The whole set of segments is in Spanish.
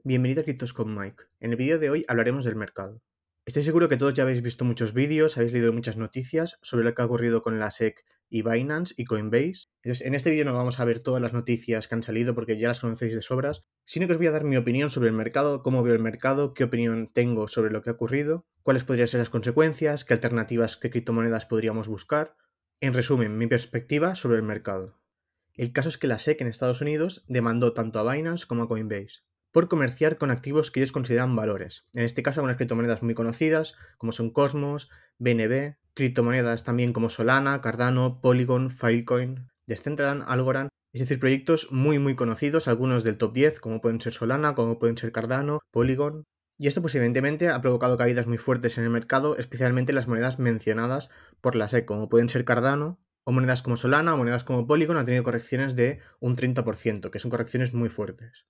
Bienvenido a Criptos con Mike. En el vídeo de hoy hablaremos del mercado. Estoy seguro que todos ya habéis visto muchos vídeos, habéis leído muchas noticias sobre lo que ha ocurrido con la SEC y Binance y Coinbase. Entonces, en este vídeo no vamos a ver todas las noticias que han salido porque ya las conocéis de sobras, sino que os voy a dar mi opinión sobre el mercado, cómo veo el mercado, qué opinión tengo sobre lo que ha ocurrido, cuáles podrían ser las consecuencias, qué alternativas, qué criptomonedas podríamos buscar. En resumen, mi perspectiva sobre el mercado. El caso es que la SEC en Estados Unidos demandó tanto a Binance como a Coinbase por comerciar con activos que ellos consideran valores. En este caso, algunas criptomonedas muy conocidas, como son Cosmos, BNB, criptomonedas también como Solana, Cardano, Polygon, Filecoin, Decentraland, Algorand, es decir, proyectos muy conocidos, algunos del top 10, como pueden ser Solana, como pueden ser Cardano, Polygon. Y esto pues evidentemente ha provocado caídas muy fuertes en el mercado, especialmente en las monedas mencionadas por la SEC, como pueden ser Cardano, o monedas como Solana o monedas como Polygon han tenido correcciones de un 30%, que son correcciones muy fuertes.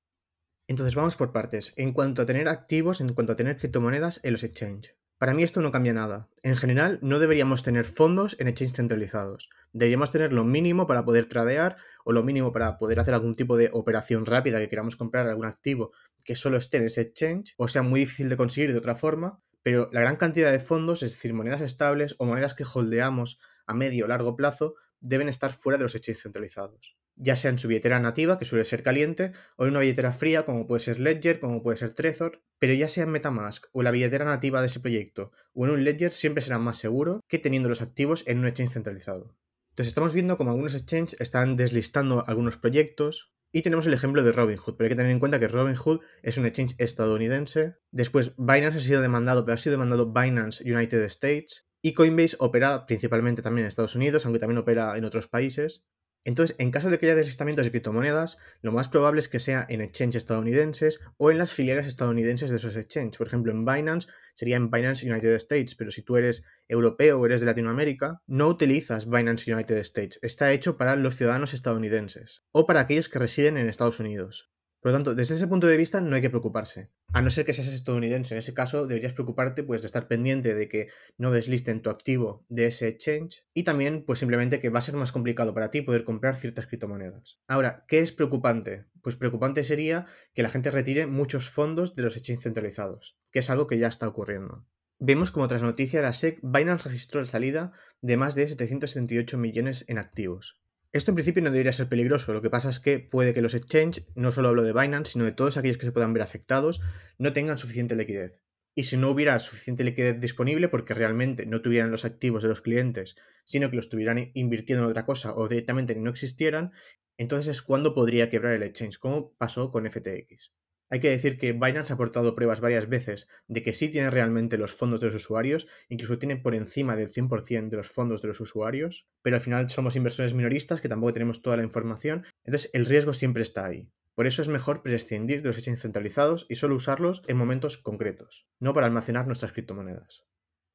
Entonces vamos por partes. En cuanto a tener activos, en cuanto a tener criptomonedas en los exchange. Para mí esto no cambia nada. En general, no deberíamos tener fondos en exchange centralizados. Deberíamos tener lo mínimo para poder tradear o lo mínimo para poder hacer algún tipo de operación rápida que queramos comprar algún activo que solo esté en ese exchange o sea muy difícil de conseguir de otra forma. Pero la gran cantidad de fondos, es decir, monedas estables o monedas que holdeamos a medio o largo plazo, deben estar fuera de los exchanges centralizados. Ya sea en su billetera nativa, que suele ser caliente, o en una billetera fría, como puede ser Ledger, como puede ser Trezor, pero ya sea en MetaMask o la billetera nativa de ese proyecto, o en un Ledger, siempre será más seguro que teniendo los activos en un exchange centralizado. Entonces estamos viendo como algunos exchanges están deslistando algunos proyectos, y tenemos el ejemplo de Robinhood, pero hay que tener en cuenta que Robinhood es un exchange estadounidense. Después Binance ha sido demandado, pero ha sido demandado Binance United States. Y Coinbase opera principalmente también en Estados Unidos, aunque también opera en otros países. Entonces, en caso de que haya deslistamientos de criptomonedas, lo más probable es que sea en exchanges estadounidenses o en las filiales estadounidenses de esos exchanges. Por ejemplo, en Binance sería en Binance United States, pero si tú eres europeo o eres de Latinoamérica, no utilizas Binance United States. Está hecho para los ciudadanos estadounidenses o para aquellos que residen en Estados Unidos. Por lo tanto, desde ese punto de vista no hay que preocuparse. A no ser que seas estadounidense, en ese caso deberías preocuparte pues de estar pendiente de que no deslisten tu activo de ese exchange y también pues simplemente que va a ser más complicado para ti poder comprar ciertas criptomonedas. Ahora, ¿qué es preocupante? Pues preocupante sería que la gente retire muchos fondos de los exchanges centralizados, que es algo que ya está ocurriendo. Vemos como tras noticia de la SEC, Binance registró la salida de más de 778 millones en activos. Esto en principio no debería ser peligroso, lo que pasa es que puede que los exchanges, no solo hablo de Binance, sino de todos aquellos que se puedan ver afectados, no tengan suficiente liquidez. Y si no hubiera suficiente liquidez disponible porque realmente no tuvieran los activos de los clientes, sino que los estuvieran invirtiendo en otra cosa o directamente no existieran, entonces es cuando podría quebrar el exchange, como pasó con FTX. Hay que decir que Binance ha aportado pruebas varias veces de que sí tiene realmente los fondos de los usuarios, incluso tiene por encima del 100% de los fondos de los usuarios, pero al final somos inversores minoristas que tampoco tenemos toda la información, entonces el riesgo siempre está ahí. Por eso es mejor prescindir de los exchanges centralizados y solo usarlos en momentos concretos, no para almacenar nuestras criptomonedas.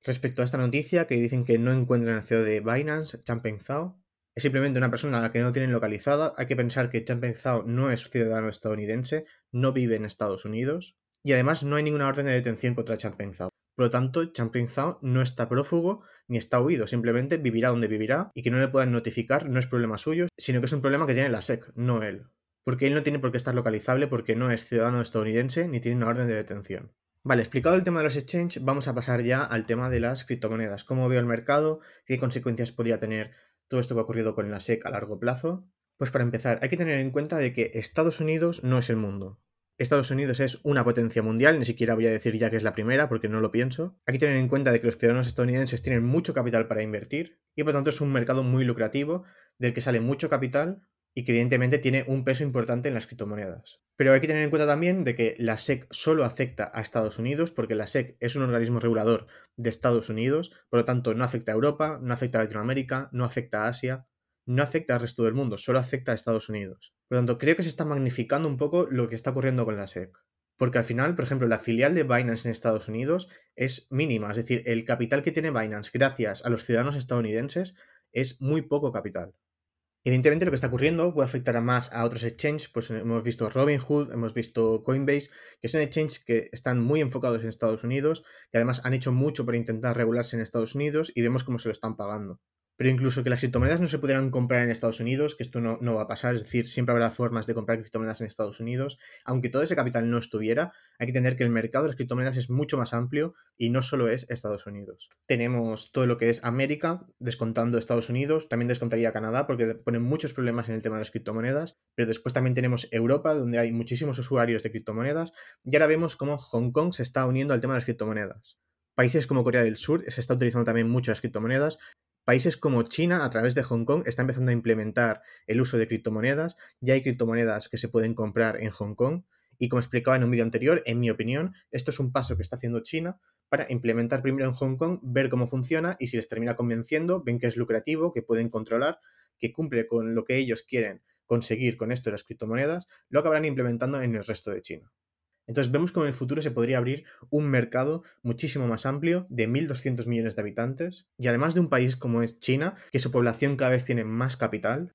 Respecto a esta noticia que dicen que no encuentran el CEO de Binance, Changpeng Zhao, es simplemente una persona a la que no tienen localizada. Hay que pensar que Changpeng Zhao no es ciudadano estadounidense, no vive en Estados Unidos y además no hay ninguna orden de detención contra Changpeng Zhao. Por lo tanto, Changpeng Zhao no está prófugo ni está huido, simplemente vivirá donde vivirá y que no le puedan notificar no es problema suyo, sino que es un problema que tiene la SEC, no él. Porque él no tiene por qué estar localizable porque no es ciudadano estadounidense ni tiene una orden de detención. Vale, explicado el tema de los exchanges, vamos a pasar ya al tema de las criptomonedas. ¿Cómo veo el mercado? ¿Qué consecuencias podría tener todo esto que ha ocurrido con la SEC a largo plazo? Pues para empezar, hay que tener en cuenta de que Estados Unidos no es el mundo. Estados Unidos es una potencia mundial, ni siquiera voy a decir ya que es la primera porque no lo pienso. Hay que tener en cuenta de que los ciudadanos estadounidenses tienen mucho capital para invertir y por tanto es un mercado muy lucrativo del que sale mucho capital y que evidentemente tiene un peso importante en las criptomonedas. Pero hay que tener en cuenta también de que la SEC solo afecta a Estados Unidos porque la SEC es un organismo regulador de Estados Unidos, por lo tanto no afecta a Europa, no afecta a Latinoamérica, no afecta a Asia, no afecta al resto del mundo, solo afecta a Estados Unidos. Por lo tanto, creo que se está magnificando un poco lo que está ocurriendo con la SEC. Porque al final, por ejemplo, la filial de Binance en Estados Unidos es mínima, es decir, el capital que tiene Binance gracias a los ciudadanos estadounidenses es muy poco capital. Evidentemente lo que está ocurriendo puede afectar a más a otros exchanges, pues hemos visto Robinhood, hemos visto Coinbase, que son exchanges que están muy enfocados en Estados Unidos, que además han hecho mucho para intentar regularse en Estados Unidos y vemos cómo se lo están pagando. Pero incluso que las criptomonedas no se pudieran comprar en Estados Unidos, que esto no va a pasar, es decir, siempre habrá formas de comprar criptomonedas en Estados Unidos, aunque todo ese capital no estuviera, hay que entender que el mercado de las criptomonedas es mucho más amplio y no solo es Estados Unidos. Tenemos todo lo que es América, descontando Estados Unidos, también descontaría Canadá porque ponen muchos problemas en el tema de las criptomonedas, pero después también tenemos Europa, donde hay muchísimos usuarios de criptomonedas, y ahora vemos cómo Hong Kong se está uniendo al tema de las criptomonedas. Países como Corea del Sur se está utilizando también mucho las criptomonedas. Países como China, a través de Hong Kong, está empezando a implementar el uso de criptomonedas. Ya hay criptomonedas que se pueden comprar en Hong Kong. Y como explicaba en un vídeo anterior, en mi opinión, esto es un paso que está haciendo China para implementar primero en Hong Kong, ver cómo funciona y si les termina convenciendo, ven que es lucrativo, que pueden controlar, que cumple con lo que ellos quieren conseguir con esto de las criptomonedas, lo acabarán implementando en el resto de China. Entonces vemos como en el futuro se podría abrir un mercado muchísimo más amplio de 1.200 millones de habitantes y además de un país como es China, que su población cada vez tiene más capital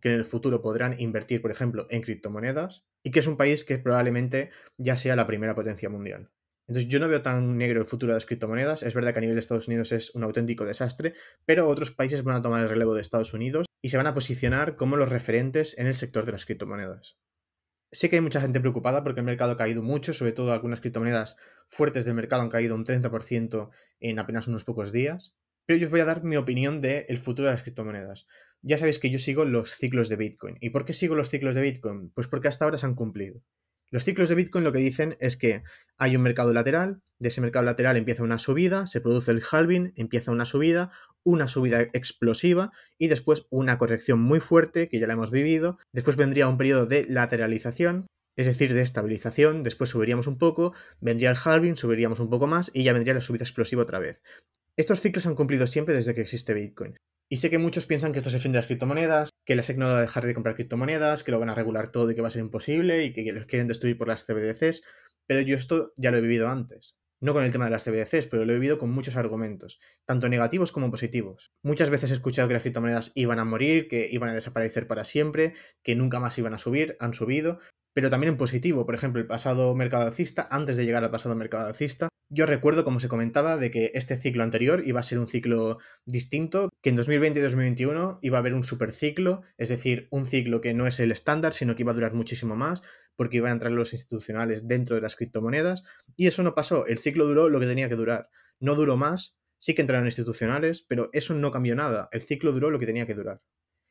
que en el futuro podrán invertir, por ejemplo, en criptomonedas y que es un país que probablemente ya sea la primera potencia mundial. Entonces yo no veo tan negro el futuro de las criptomonedas, es verdad que a nivel de Estados Unidos es un auténtico desastre, pero otros países van a tomar el relevo de Estados Unidos y se van a posicionar como los referentes en el sector de las criptomonedas. Sé que hay mucha gente preocupada porque el mercado ha caído mucho, sobre todo algunas criptomonedas fuertes del mercado han caído un 30% en apenas unos pocos días, pero yo os voy a dar mi opinión del futuro de las criptomonedas. Ya sabéis que yo sigo los ciclos de Bitcoin. ¿Y por qué sigo los ciclos de Bitcoin? Pues porque hasta ahora se han cumplido. Los ciclos de Bitcoin lo que dicen es que hay un mercado lateral, de ese mercado lateral empieza una subida, se produce el halving, empieza una subida explosiva y después una corrección muy fuerte, que ya la hemos vivido, después vendría un periodo de lateralización, es decir, de estabilización, después subiríamos un poco, vendría el halving, subiríamos un poco más y ya vendría la subida explosiva otra vez. Estos ciclos se han cumplido siempre desde que existe Bitcoin. Y sé que muchos piensan que esto es el fin de las criptomonedas, que la SEC no va a dejar de comprar criptomonedas, que lo van a regular todo y que va a ser imposible y que los quieren destruir por las CBDCs, pero yo esto ya lo he vivido antes. No con el tema de las CBDCs, pero lo he vivido con muchos argumentos, tanto negativos como positivos. Muchas veces he escuchado que las criptomonedas iban a morir, que iban a desaparecer para siempre, que nunca más iban a subir, han subido, pero también en positivo. Por ejemplo, el pasado mercado alcista, antes de llegar al pasado mercado alcista, yo recuerdo, como se comentaba, de que este ciclo anterior iba a ser un ciclo distinto, que en 2020 y 2021 iba a haber un superciclo, es decir, un ciclo que no es el estándar, sino que iba a durar muchísimo más, porque iban a entrar los institucionales dentro de las criptomonedas, y eso no pasó, el ciclo duró lo que tenía que durar, no duró más, sí que entraron institucionales, pero eso no cambió nada, el ciclo duró lo que tenía que durar.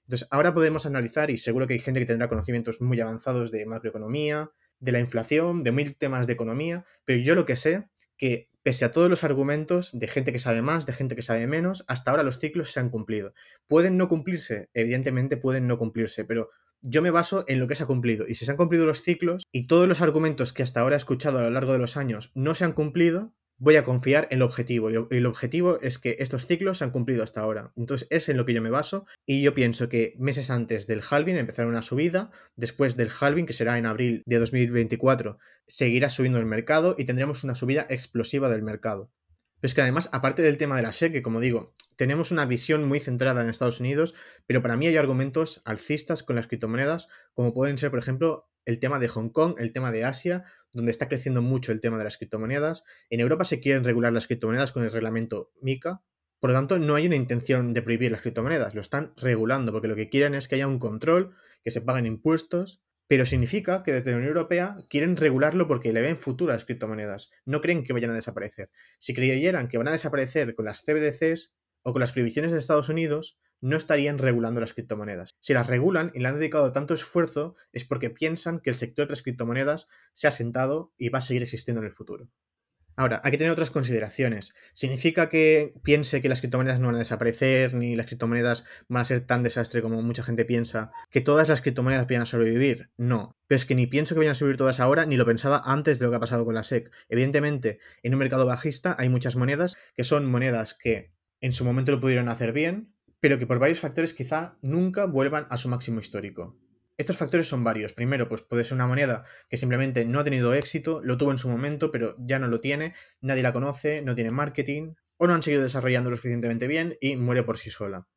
Entonces, ahora podemos analizar, y seguro que hay gente que tendrá conocimientos muy avanzados de macroeconomía, de la inflación, de mil temas de economía, pero yo lo que sé, que pese a todos los argumentos de gente que sabe más, de gente que sabe menos, hasta ahora los ciclos se han cumplido. Pueden no cumplirse, evidentemente pueden no cumplirse, pero yo me baso en lo que se ha cumplido. Y si se han cumplido los ciclos y todos los argumentos que hasta ahora he escuchado a lo largo de los años no se han cumplido, voy a confiar en el objetivo. Y el objetivo es que estos ciclos se han cumplido hasta ahora. Entonces es en lo que yo me baso y yo pienso que meses antes del halving empezará una subida, después del halving, que será en abril de 2024, seguirá subiendo el mercado y tendremos una subida explosiva del mercado. Pero es que además, aparte del tema de la SEC, que como digo, tenemos una visión muy centrada en Estados Unidos, pero para mí hay argumentos alcistas con las criptomonedas, como pueden ser, por ejemplo, el tema de Hong Kong, el tema de Asia, donde está creciendo mucho el tema de las criptomonedas. En Europa se quieren regular las criptomonedas con el reglamento MiCA, por lo tanto, no hay una intención de prohibir las criptomonedas, lo están regulando, porque lo que quieren es que haya un control, que se paguen impuestos, pero significa que desde la Unión Europea quieren regularlo porque le ven futuro a las criptomonedas, no creen que vayan a desaparecer. Si creyeran que van a desaparecer con las CBDCs o con las prohibiciones de Estados Unidos, no estarían regulando las criptomonedas. Si las regulan y le han dedicado tanto esfuerzo es porque piensan que el sector de las criptomonedas se ha sentado y va a seguir existiendo en el futuro. Ahora, hay que tener otras consideraciones. ¿Significa que piense que las criptomonedas no van a desaparecer, ni las criptomonedas van a ser tan desastre como mucha gente piensa? ¿Que todas las criptomonedas vayan a sobrevivir? No. Pero es que ni pienso que vayan a sobrevivir todas ahora, ni lo pensaba antes de lo que ha pasado con la SEC. Evidentemente, en un mercado bajista hay muchas monedas que son monedas que en su momento lo pudieron hacer bien, pero que por varios factores quizá nunca vuelvan a su máximo histórico. Estos factores son varios. Primero, pues puede ser una moneda que simplemente no ha tenido éxito, lo tuvo en su momento, pero ya no lo tiene, nadie la conoce, no tiene marketing, o no han seguido desarrollando lo suficientemente bien y muere por sí sola.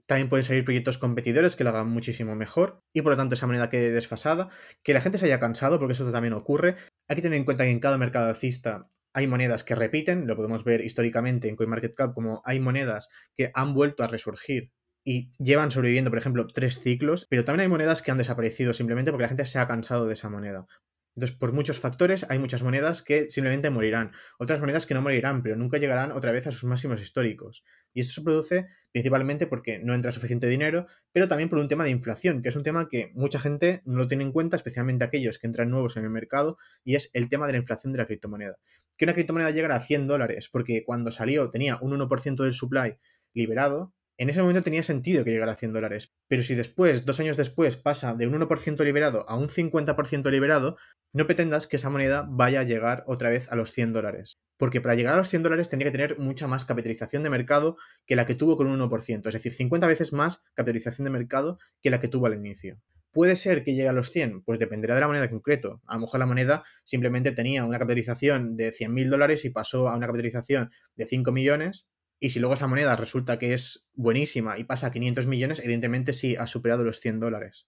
También pueden salir proyectos competidores que lo hagan muchísimo mejor y por lo tanto esa moneda quede desfasada, que la gente se haya cansado, porque eso también ocurre. Hay que tener en cuenta que en cada mercado alcista Hay monedas que repiten, lo podemos ver históricamente en CoinMarketCap, como hay monedas que han vuelto a resurgir y llevan sobreviviendo, por ejemplo, 3 ciclos, pero también hay monedas que han desaparecido simplemente porque la gente se ha cansado de esa moneda. Entonces, por muchos factores, hay muchas monedas que simplemente morirán. Otras monedas que no morirán, pero nunca llegarán otra vez a sus máximos históricos. Y esto se produce principalmente porque no entra suficiente dinero, pero también por un tema de inflación, que es un tema que mucha gente no lo tiene en cuenta, especialmente aquellos que entran nuevos en el mercado, y es el tema de la inflación de la criptomoneda. Que una criptomoneda llegara a $100, porque cuando salió tenía un 1% del supply liberado, en ese momento tenía sentido que llegara a $100. Pero si después, 2 años después, pasa de un 1% liberado a un 50% liberado, no pretendas que esa moneda vaya a llegar otra vez a los $100. Porque para llegar a los $100 tendría que tener mucha más capitalización de mercado que la que tuvo con un 1%. Es decir, 50 veces más capitalización de mercado que la que tuvo al inicio. ¿Puede ser que llegue a los 100? Pues dependerá de la moneda en concreto. A lo mejor la moneda simplemente tenía una capitalización de $100.000 y pasó a una capitalización de 5 millones. Y si luego esa moneda resulta que es buenísima y pasa a 500 millones, evidentemente sí ha superado los $100.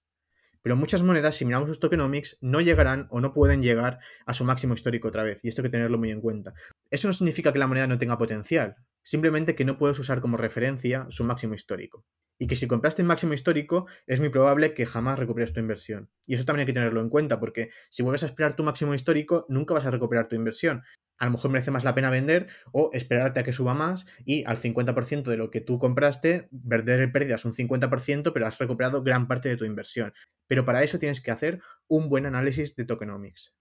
Pero muchas monedas, si miramos sus tokenomics, no llegarán o no pueden llegar a su máximo histórico otra vez. Y esto hay que tenerlo muy en cuenta. Eso no significa que la moneda no tenga potencial, simplemente que no puedes usar como referencia su máximo histórico. Y que si compraste el máximo histórico, es muy probable que jamás recuperes tu inversión. Y eso también hay que tenerlo en cuenta, porque si vuelves a esperar tu máximo histórico, nunca vas a recuperar tu inversión. A lo mejor merece más la pena vender o esperarte a que suba más y al 50% de lo que tú compraste, perder pérdidas un 50%, pero has recuperado gran parte de tu inversión. Pero para eso tienes que hacer un buen análisis de tokenomics.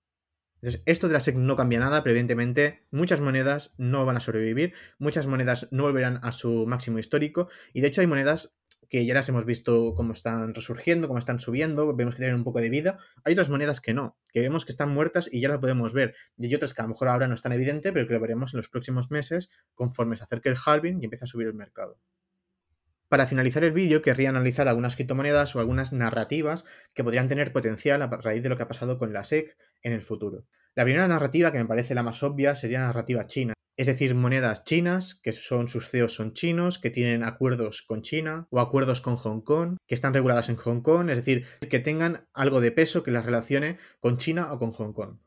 Entonces, esto de la SEC no cambia nada, pero evidentemente muchas monedas no van a sobrevivir, muchas monedas no volverán a su máximo histórico, y de hecho hay monedas que ya las hemos visto cómo están resurgiendo, cómo están subiendo, vemos que tienen un poco de vida. Hay otras monedas que no, que vemos que están muertas y ya las podemos ver. Y hay otras que a lo mejor ahora no es tan evidente, pero que lo veremos en los próximos meses conforme se acerque el halving y empiece a subir el mercado. Para finalizar el vídeo, querría analizar algunas criptomonedas o algunas narrativas que podrían tener potencial a raíz de lo que ha pasado con la SEC en el futuro. La primera narrativa, que me parece la más obvia, sería la narrativa china. Es decir, monedas chinas, que sus CEOs son chinos, que tienen acuerdos con China o acuerdos con Hong Kong, que están reguladas en Hong Kong, es decir, que tengan algo de peso que las relacione con China o con Hong Kong.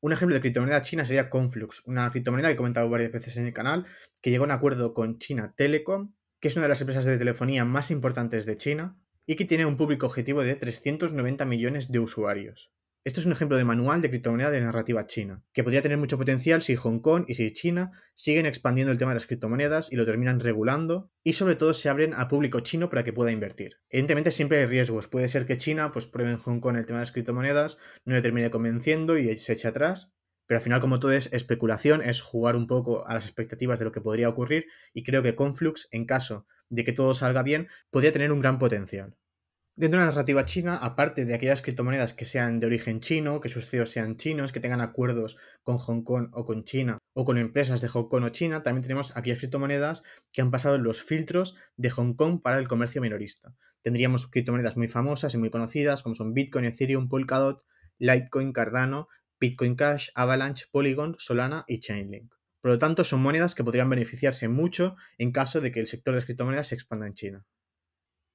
Un ejemplo de criptomoneda china sería Conflux, una criptomoneda que he comentado varias veces en el canal, que llegó a un acuerdo con China Telecom, que es una de las empresas de telefonía más importantes de China y que tiene un público objetivo de 390 millones de usuarios. Esto es un ejemplo de manual de criptomoneda de narrativa china, que podría tener mucho potencial si Hong Kong y si China siguen expandiendo el tema de las criptomonedas y lo terminan regulando y sobre todo se abren al público chino para que pueda invertir. Evidentemente siempre hay riesgos, puede ser que China pues pruebe en Hong Kong el tema de las criptomonedas, no le termine convenciendo y se eche atrás, pero al final, como todo es especulación, es jugar un poco a las expectativas de lo que podría ocurrir y creo que Conflux, en caso de que todo salga bien, podría tener un gran potencial. Dentro de la narrativa china, aparte de aquellas criptomonedas que sean de origen chino, que sus CEOs sean chinos, que tengan acuerdos con Hong Kong o con China, o con empresas de Hong Kong o China, también tenemos aquellas criptomonedas que han pasado los filtros de Hong Kong para el comercio minorista. Tendríamos criptomonedas muy famosas y muy conocidas, como son Bitcoin, Ethereum, Polkadot, Litecoin, Cardano, Bitcoin Cash, Avalanche, Polygon, Solana y Chainlink. Por lo tanto, son monedas que podrían beneficiarse mucho en caso de que el sector de las criptomonedas se expanda en China.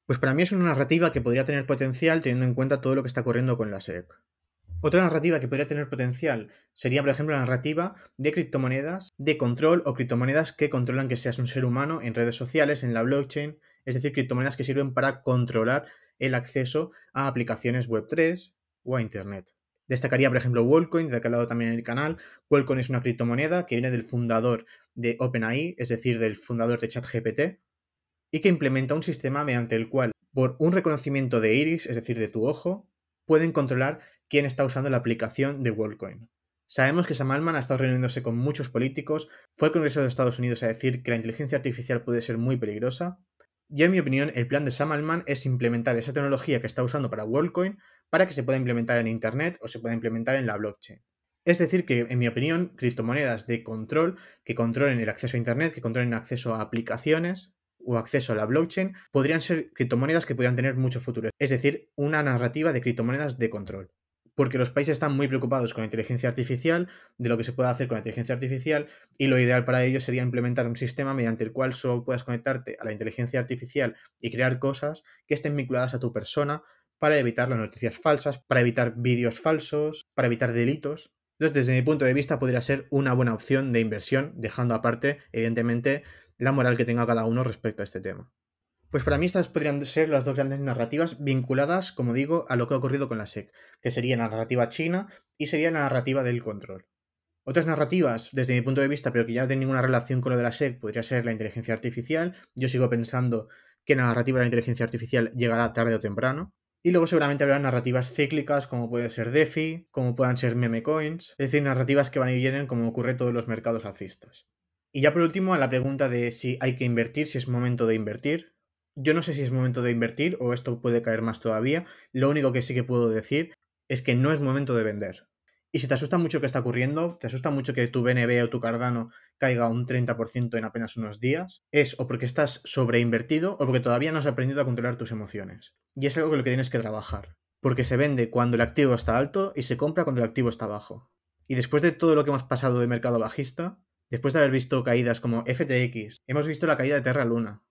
Pues para mí es una narrativa que podría tener potencial teniendo en cuenta todo lo que está ocurriendo con la SEC. Otra narrativa que podría tener potencial sería, por ejemplo, la narrativa de criptomonedas de control o criptomonedas que controlan que seas un ser humano en redes sociales, en la blockchain, es decir, criptomonedas que sirven para controlar el acceso a aplicaciones Web3 o a Internet. Destacaría, por ejemplo, Worldcoin, de que he hablado también en el canal. Worldcoin es una criptomoneda que viene del fundador de OpenAI, es decir, del fundador de ChatGPT, y que implementa un sistema mediante el cual, por un reconocimiento de iris, es decir, de tu ojo, pueden controlar quién está usando la aplicación de WorldCoin. Sabemos que Sam Altman ha estado reuniéndose con muchos políticos, fue al Congreso de Estados Unidos a decir que la inteligencia artificial puede ser muy peligrosa, y en mi opinión el plan de Sam Altman es implementar esa tecnología que está usando para WorldCoin para que se pueda implementar en Internet o se pueda implementar en la blockchain. Es decir, que en mi opinión, criptomonedas de control, que controlen el acceso a Internet, que controlen el acceso a aplicaciones o acceso a la blockchain, podrían ser criptomonedas que podrían tener mucho futuro. Es decir, una narrativa de criptomonedas de control. Porque los países están muy preocupados con la inteligencia artificial, de lo que se puede hacer con la inteligencia artificial, y lo ideal para ellos sería implementar un sistema mediante el cual solo puedas conectarte a la inteligencia artificial y crear cosas que estén vinculadas a tu persona para evitar las noticias falsas, para evitar vídeos falsos, para evitar delitos. Entonces, desde mi punto de vista, podría ser una buena opción de inversión, dejando aparte, evidentemente, la moral que tenga cada uno respecto a este tema. Pues para mí estas podrían ser las dos grandes narrativas vinculadas, como digo, a lo que ha ocurrido con la SEC, que sería la narrativa china y sería la narrativa del control. Otras narrativas, desde mi punto de vista, pero que ya no tienen ninguna relación con lo de la SEC, podría ser la inteligencia artificial. Yo sigo pensando que la narrativa de la inteligencia artificial llegará tarde o temprano. Y luego seguramente habrá narrativas cíclicas, como puede ser DeFi, como puedan ser meme coins, es decir, narrativas que van y vienen como ocurre en todos los mercados alcistas. Y ya por último, a la pregunta de si hay que invertir, si es momento de invertir. Yo no sé si es momento de invertir o esto puede caer más todavía. Lo único que sí que puedo decir es que no es momento de vender. Y si te asusta mucho que está ocurriendo, te asusta mucho que tu BNB o tu Cardano caiga un 30% en apenas unos días, es o porque estás sobreinvertido o porque todavía no has aprendido a controlar tus emociones. Y es algo con lo que tienes que trabajar. Porque se vende cuando el activo está alto y se compra cuando el activo está bajo. Y después de todo lo que hemos pasado de mercado bajista, después de haber visto caídas como FTX, hemos visto la caída de Terra Luna,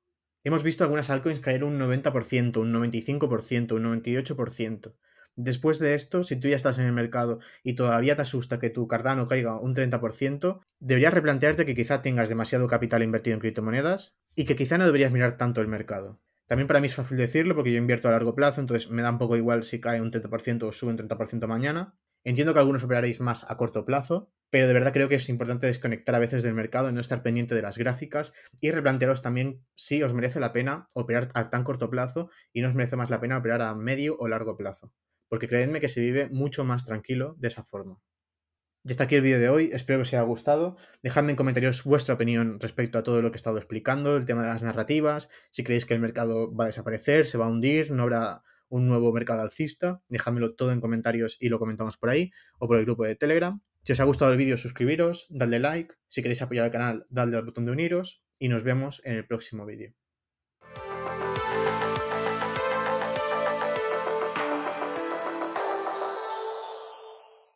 hemos visto algunas altcoins caer un 90%, un 95%, un 98%. Después de esto, si tú ya estás en el mercado y todavía te asusta que tu Cardano caiga un 30%, deberías replantearte que quizá tengas demasiado capital invertido en criptomonedas y que quizá no deberías mirar tanto el mercado. También para mí es fácil decirlo porque yo invierto a largo plazo, entonces me da un poco igual si cae un 30% o sube un 30% mañana. Entiendo que algunos operaréis más a corto plazo, pero de verdad creo que es importante desconectar a veces del mercado y no estar pendiente de las gráficas y replantearos también si os merece la pena operar a tan corto plazo y no os merece más la pena operar a medio o largo plazo. Porque creedme que se vive mucho más tranquilo de esa forma. Ya está aquí el vídeo de hoy, espero que os haya gustado. Dejadme en comentarios vuestra opinión respecto a todo lo que he estado explicando, el tema de las narrativas, si creéis que el mercado va a desaparecer, se va a hundir, no habrá un nuevo mercado alcista. Dejádmelo todo en comentarios y lo comentamos por ahí o por el grupo de Telegram. Si os ha gustado el vídeo, suscribiros, dadle like. Si queréis apoyar al canal, dadle al botón de uniros y nos vemos en el próximo vídeo.